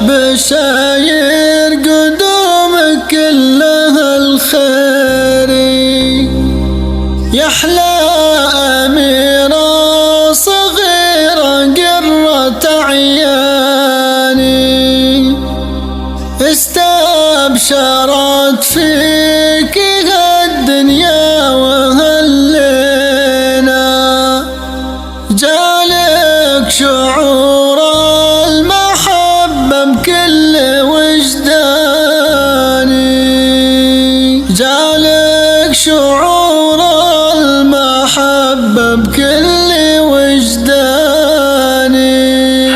بشاير قدومك كلها الخير، يحلى أميرة صغيرة قرة عياني، استبشرت فيك الدنيا وهلينا، جالك شعور المحبة بكل وجداني، جالك شعور المحبة بكل وجداني.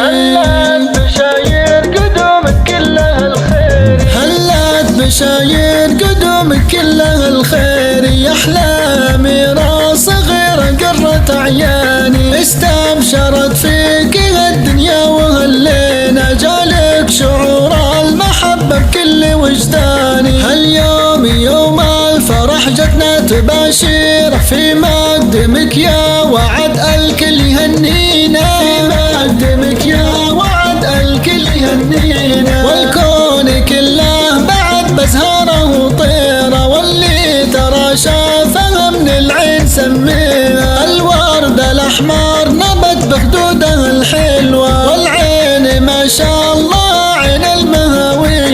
هلت بشاير قدومك كلها الخير، هلت بشاير قدومك كلها الخير، يحلى أميرة صغيرة قرة عياني، استبشرت فيك الدنيا وهلينا، جالك شعور المحبة بكل وجداني. هاليوم يوم الفرح جتنا تباشير، في مقدمك يا وعد الكل يهنينا، في مقدمك يا وعد الكل يهنينا، والكون كله بعد بزهره وطيره، واللي ترى شافها من العين سميها، الورد الأحمر نبت بخدودها الحلوة،